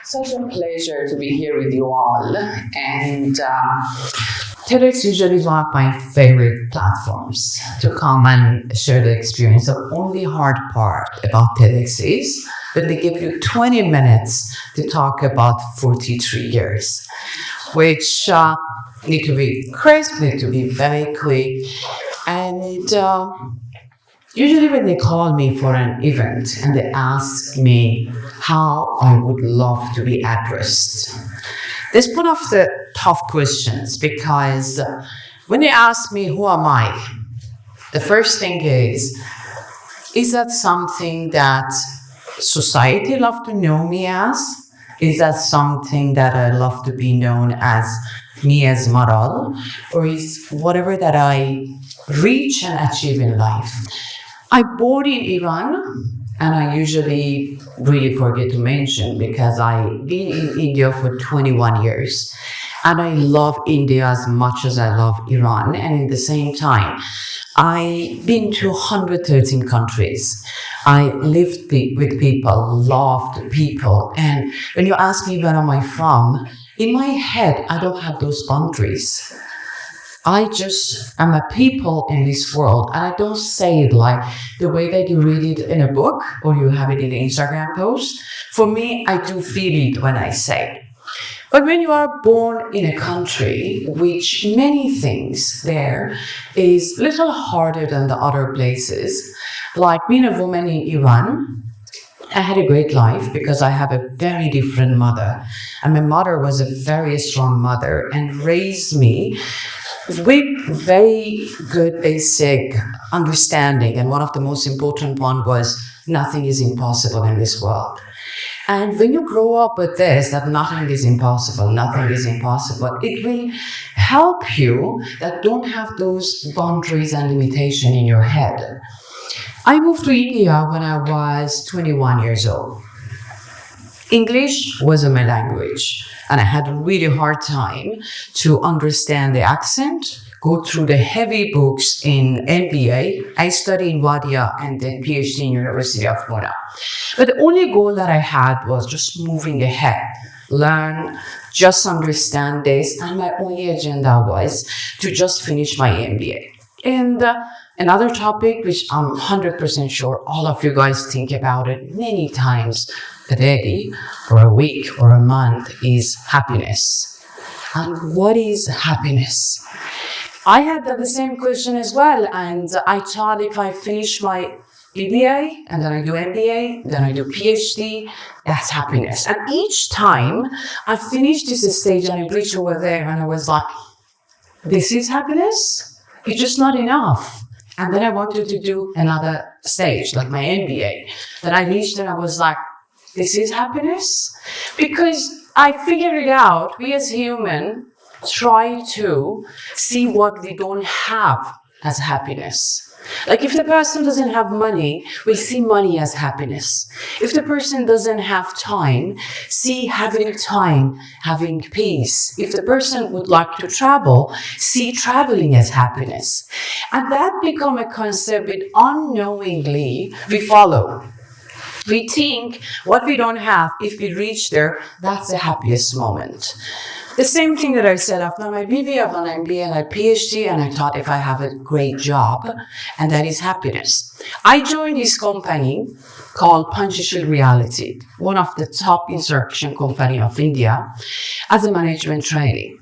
Such a pleasure to be here with you all. And TEDx usually is one of my favorite platforms to come and share the experience. The only hard part about TEDx is that they give you 20 minutes to talk about 43 years, which need to be crisp, need to be very quick. And usually when they call me for an event and they ask me how I would love to be addressed, this is one of the tough questions, because when they ask me who am I, the first thing is that something that society love to know me as? Is that something that I love to be known as me as Maral? Or is whatever that I reach and achieve in life? I born in Iran, and I usually really forget to mention because I've been in India for 21 years. And I love India as much as I love Iran. And at the same time, I've been to 113 countries. I lived with people, loved people. And when you ask me where am I from, in my head, I don't have those boundaries. I just am a people in this world, and I don't say it like the way that you read it in a book or you have it in an Instagram post. For me, I do feel it when I say it. But when you are born in a country which many things there is a little harder than the other places, like being a woman in Iran, I had a great life because I have a very different mother. And my mother was a very strong mother and raised me with very good basic understanding. And one of the most important one was nothing is impossible in this world. And when you grow up with this, that nothing is impossible, it will help you that don't have those boundaries and limitation in your head. I moved to India when I was 21 years old. English wasn't my language, and I had a really hard time to understand the accent, go through the heavy books in MBA. I studied in Wadia and then PhD in University of Pune. But the only goal that I had was just moving ahead, learn, just understand this, and my only agenda was to just finish my MBA. And another topic, which I'm 100% sure all of you guys think about it many times a day, or a week, or a month, is happiness. And what is happiness? I had the same question as well, and I thought if I finish my BBA, and then I do MBA, then I do PhD, that's happiness. And each time I finished this stage and I reached over there and I was like, this is happiness? It's just not enough. And then I wanted to do another stage, like my MBA. Then I reached and I was like, this is happiness? Because I figured it out, we as humans try to see what we don't have as happiness. Like if the person doesn't have money, we see money as happiness. If the person doesn't have time, see having time, having peace. If the person would like to travel, see traveling as happiness. And that become a concept that unknowingly we follow. We think what we don't have, if we reach there, that's the happiest moment. The same thing that I said, after my BBA, I've done MBA and a PhD, and I thought if I have a great job, and that is happiness. I joined this company called Punctual Reality, one of the top instruction company of India, as a management trainee.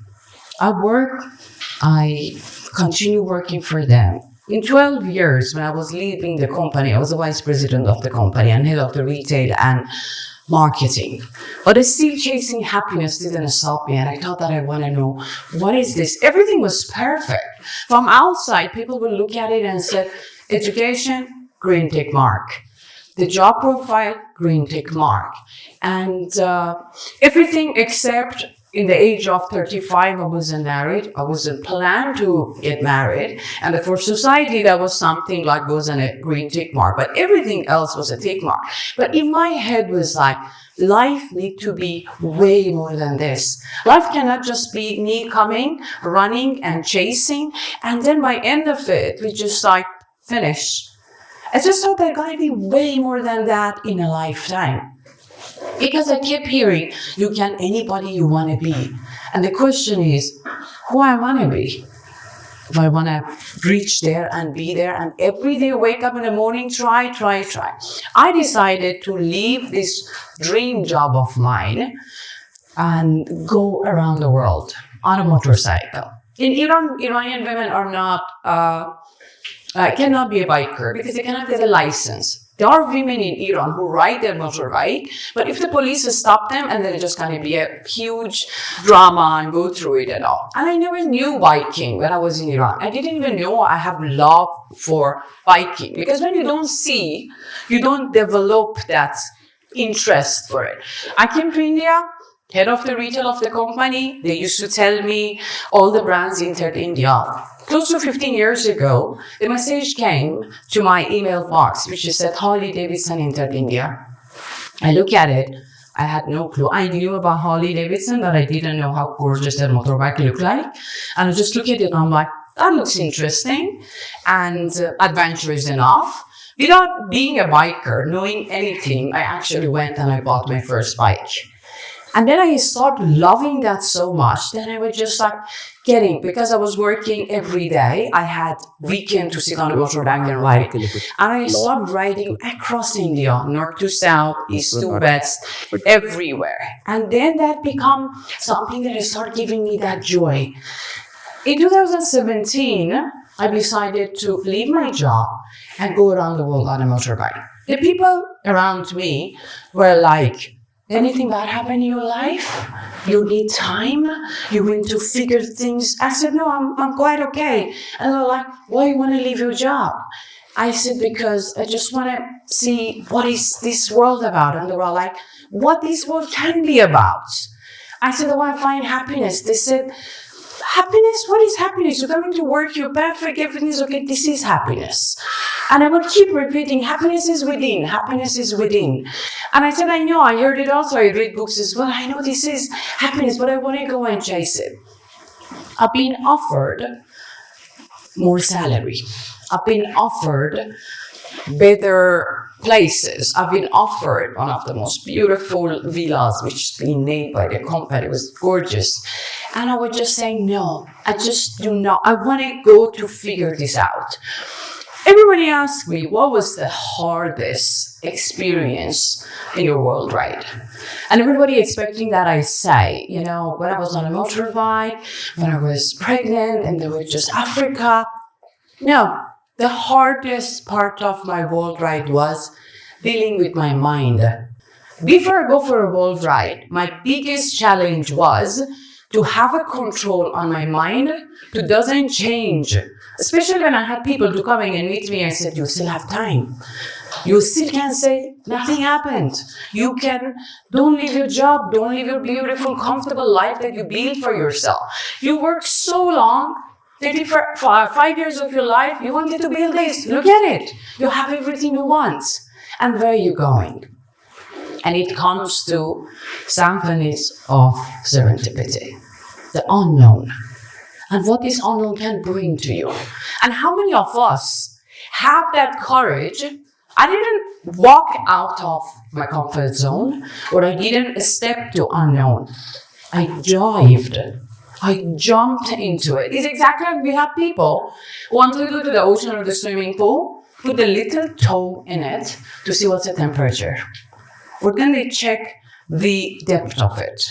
I continue working for them. In 12 years, when I was leaving the company, I was the vice president of the company and head of the retail and marketing. But still chasing happiness didn't stop me, and I thought that I want to know, what is this? Everything was perfect. From outside, people would look at it and say, education, green tick mark. The job profile, green tick mark. And everything except in the age of 35, I wasn't married. I wasn't planned to get married. And for society, that was something like wasn't a green tick mark. But everything else was a tick mark. But in my head was like, life needs to be way more than this. Life cannot just be me coming, running, and chasing. And then by end of it, we just like finish. I just thought there's got to be way more than that in a lifetime. Because I kept hearing, you can anybody you want to be. And the question is, who I want to be? If I want to reach there and be there and every day wake up in the morning, try. I decided to leave this dream job of mine and go around the world on a motorcycle. In Iran, Iranian women are not, cannot be a biker because they cannot get a license. There are women in Iran who ride their motorbike, but if the police stop them, and then it's just going to be a huge drama and go through it at all. And I never knew biking when I was in Iran. I didn't even know I have love for biking because when you don't see, you don't develop that interest for it. I came to India, head of the retail of the company. They used to tell me all the brands entered India. Close to 15 years ago, the message came to my email box, which said Harley Davidson entered India. I look at it. I had no clue. I knew about Harley Davidson, but I didn't know how gorgeous that motorbike looked like. And I just look at it and I'm like, that looks interesting and adventurous enough. Without being a biker, knowing anything, I actually went and I bought my first bike. And then I started loving that so much that I was just like getting, because I was working every day. I had weekend to sit on a motorbike and ride. And I started riding across India, north to south, east to west, everywhere. And then that became something that started giving me that joy. In 2017, I decided to leave my job and go around the world on a motorbike. The people around me were like, anything bad happen in your life? You need time? You want to figure things? I said, no, I'm quite okay. And they're like, why you want to leave your job? I said, because I just want to see what is this world about. And they were like, what this world can be about? I said, I want to find happiness. They said, happiness? What is happiness? You're coming to work, you're perfect, everything is okay. This is happiness. And I would keep repeating, happiness is within, happiness is within. And I said, I know, I heard it also, I read books as well. I know this is happiness, but I want to go and chase it. I've been offered more salary. I've been offered better places. I've been offered one of the most beautiful villas, which has been made by the company. It was gorgeous. And I was just saying, no, I just do not. I want to go to figure this out. Everybody asked me, what was the hardest experience in your world ride? And everybody expecting that I say, when I was on a motorbike, when I was pregnant, and there was just Africa. No, the hardest part of my world ride was dealing with my mind. Before I go for a world ride, my biggest challenge was to have a control on my mind to doesn't change. Especially when I had people to come in and meet me, I said, you still have time. You still can say, nothing happened. You don't leave your job, don't leave your beautiful, comfortable life that you built for yourself. You worked so long, 5 years of your life, you wanted to build this. Look at it. You have everything you want. And where are you going? And it comes to symphonies of serendipity, the unknown, and what this unknown can bring to you. And how many of us have that courage? I didn't walk out of my comfort zone, or I didn't step to unknown. I dived. I jumped into it. It's exactly like we have people who want to go to the ocean or the swimming pool, put a little toe in it to see what's the temperature. Or then they check the depth of it.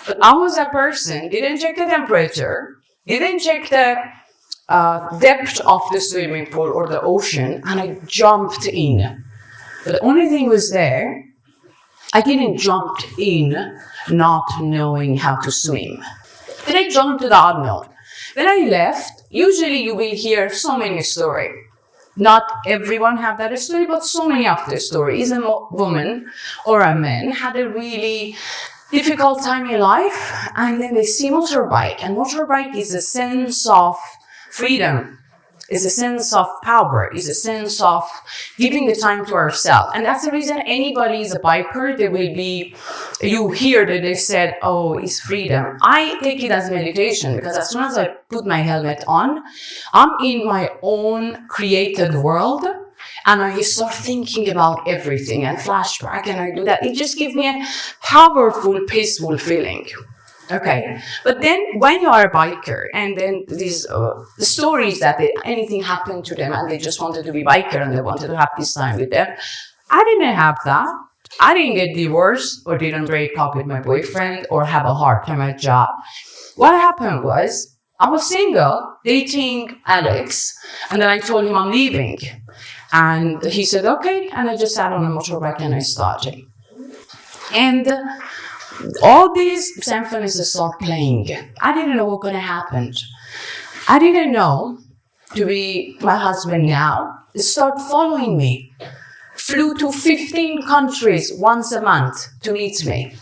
But I was a person, didn't check the temperature, didn't check the depth of the swimming pool or the ocean, and I jumped in. But the only thing was there, I didn't jump in not knowing how to swim. Then I jumped to the unknown. When I left, usually you will hear so many stories. Not everyone have that story, but so many of the stories. A woman or a man had a really difficult time in life, and then they see motorbike. And motorbike is a sense of freedom, is a sense of power, is a sense of giving the time to ourselves. And that's the reason anybody is a biker, they will be, you hear that they said, oh, it's freedom. I take it as meditation, because as soon as I put my helmet on, I'm in my own created world, And I start thinking about everything and flashback, and I do that. It just gives me a powerful, peaceful feeling. Okay, but then when you are a biker, and then these stories that anything happened to them and they just wanted to be biker and they wanted to have this time with them, I didn't have that. I didn't get divorced or didn't break up with my boyfriend or have a hard time at job. What happened was I was single, dating Alex, and then I told him I'm leaving. And he said, okay, and I just sat on a motorbike and I started. And all these symphonies start playing. I didn't know what was going to happen. I didn't know to be my husband now start following me. Flew to 15 countries once a month to meet me.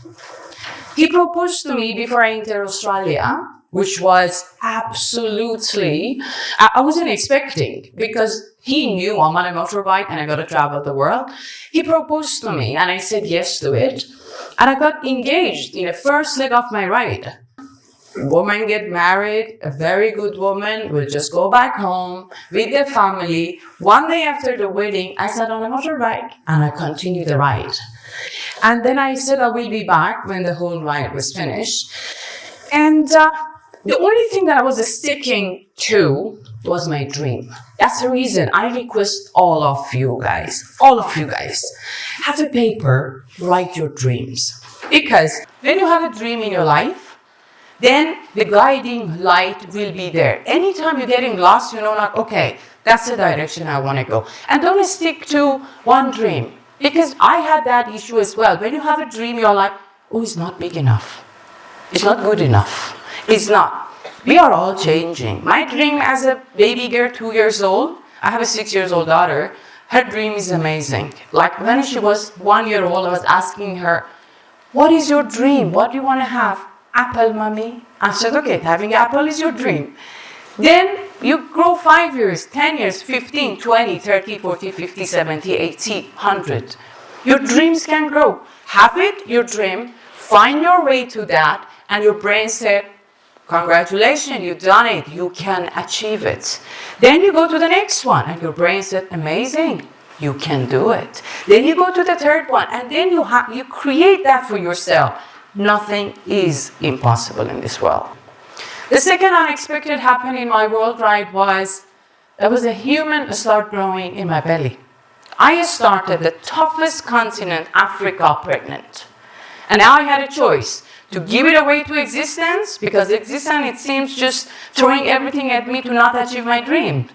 He proposed to me before I entered Australia, which was absolutely, I wasn't expecting, because he knew I'm on a motorbike and I got to travel the world. He proposed to me and I said yes to it. And I got engaged in the first leg of my ride. Woman get married, a very good woman will just go back home with their family. One day after the wedding, I sat on a motorbike and I continued the ride. And then I said I will be back when the whole ride was finished. And the only thing that I was sticking to was my dream. That's the reason I request all of you guys, have a paper, write your dreams. Because when you have a dream in your life, then the guiding light will be there. Anytime you're getting lost, you know, like, okay, that's the direction I want to go. And don't stick to one dream. Because I had that issue as well. When you have a dream, you're like, oh, it's not big enough. It's not good enough. It's not. We are all changing. My dream as a baby girl, 2 years old, I have a 6-year-old daughter, her dream is amazing. Like when she was 1 year old, I was asking her, what is your dream? What do you want to have? Apple, mommy. I said, okay, having apple is your dream. Then you grow 5 years, 10 years, 15, 20, 30, 40, 50, 70, 80, 100. Your dreams can grow. Have it, your dream, find your way to that, and your brain said, congratulations, you've done it, you can achieve it. Then you go to the next one, and your brain said, amazing, you can do it. Then you go to the third one, and then you create that for yourself. Nothing is impossible in this world. The second unexpected happened in my world ride was, there was a human start growing in my belly. I started the toughest continent, Africa, pregnant. And now I had a choice to give it away to existence, because existence, it seems, just throwing everything at me to not achieve my dream.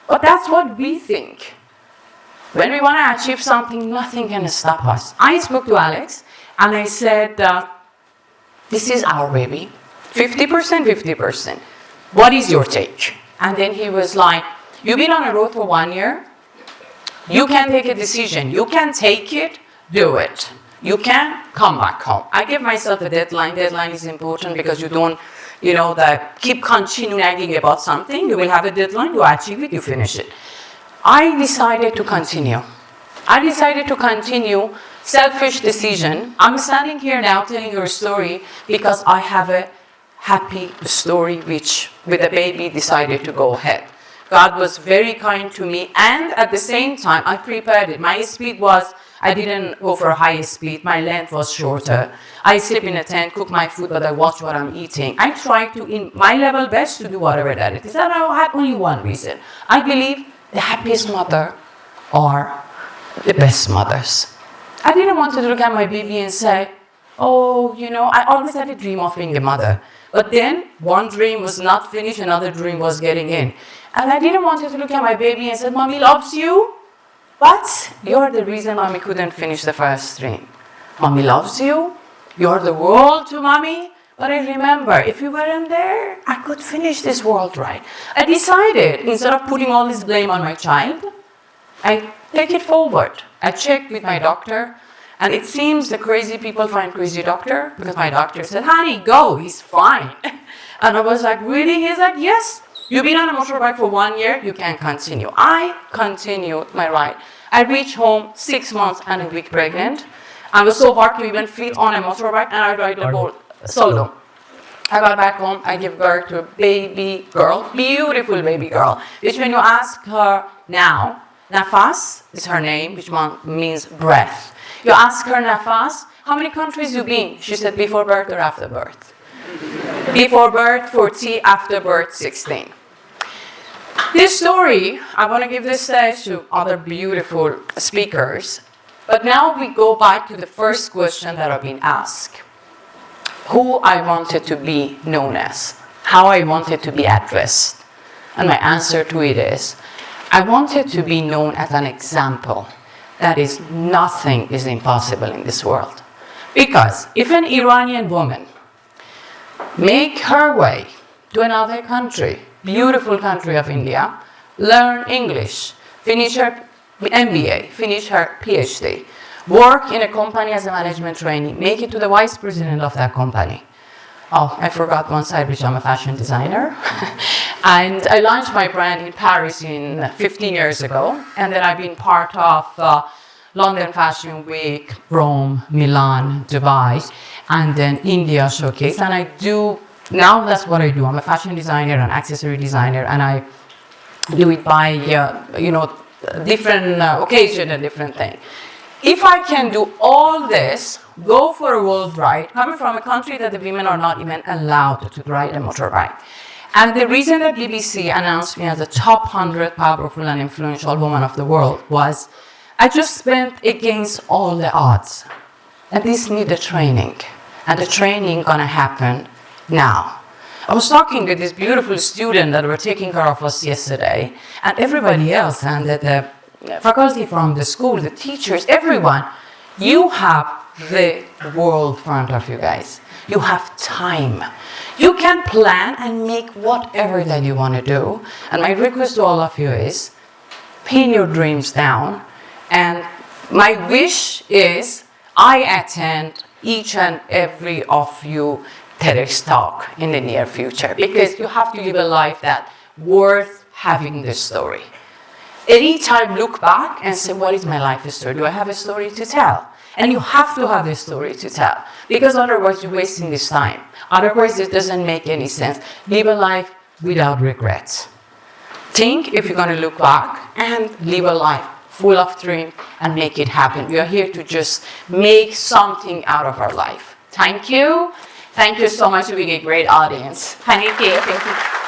But that's what we think. When we want to achieve something, nothing can stop us. I spoke to Alex and I said, this is our baby, 50%, 50%. What is your take? And then he was like, you've been on a road for 1 year. You can take a decision. You can take it, do it. You can come back home. I give myself a deadline. Deadline is important because you don't, keep continue nagging about something. You will have a deadline, you achieve it, you finish it. I decided to continue. Selfish decision. I'm standing here now telling your story because I have a happy story which, with a baby, decided to go ahead. God was very kind to me, and at the same time, I prepared it. My speed was, I didn't go for high speed. My length was shorter. I sleep in a tent, cook my food, but I watch what I'm eating. I try to, in my level best, to do whatever that it is. And I had only one reason. I believe the happiest mother are the best mothers. I didn't want to look at my baby and say, oh, I always had a dream of being a mother. But then one dream was not finished, another dream was getting in. And I didn't want to look at my baby and say, Mommy loves you, but you're the reason Mommy couldn't finish the first dream. Mommy loves you, you're the world to Mommy, but I remember, if you weren't there, I could finish this world right. I decided, instead of putting all this blame on my child, I take it forward. I checked with my doctor, and it seems the crazy people find crazy doctor, because my doctor said, honey, go, he's fine. And I was like, really? He's like, yes. You've been on a motorbike for 1 year, you can continue. I continued my ride. I reached home 6 months and a week pregnant. I was so hard to even feel on a motorbike, and I ride the boat solo. I got back home, I gave birth to a baby girl, beautiful baby girl, which when you ask her now, Nafas is her name, which means breath. You ask her, Nafas, how many countries you been? She said, before birth or after birth? Before birth, 40, after birth, 16. This story, I want to give this stage to other beautiful speakers. But now we go back to the first question that I've been asked. Who I wanted to be known as. How I wanted to be addressed. And my answer to it is, I wanted to be known as an example. That is, nothing is impossible in this world. Because if an Iranian woman make her way to another country, beautiful country of India, learn English, finish her MBA, finish her PhD, work in a company as a management trainee, make it to the vice president of that company. Oh, I forgot one side, which I'm a fashion designer. And I launched my brand in Paris 15 years ago. And then I've been part of London Fashion Week, Rome, Milan, Dubai, and then India Showcase. And I do, now that's what I do. I'm a fashion designer, an accessory designer, and I do it by, different occasion and different thing. If I can do all this, go for a world ride, coming from a country that the women are not even allowed to ride a motorbike. And the reason that BBC announced me as the top 100 powerful and influential woman of the world was I just went against all the odds. And this needed training. And the training gonna happen now. I was talking with this beautiful student that were taking care of us yesterday, and everybody else, and the faculty from the school, the teachers, everyone. You have the world in front of you guys. You have time. You can plan and make whatever that you want to do. And my request to all of you is, pin your dreams down. And my wish is I attend each and every of you TEDx talk in the near future, because you have to live a life that's worth having this story. Anytime look back and say, what is my life story? Do I have a story to tell? And you have to have a story to tell, because otherwise you're wasting this time. Otherwise it doesn't make any sense. Live a life without regrets. Think if you're going to look back and live a life full of dreams and make it happen. We are here to just make something out of our life. Thank you. Thank you so much for being a great audience. Thank you. Thank you.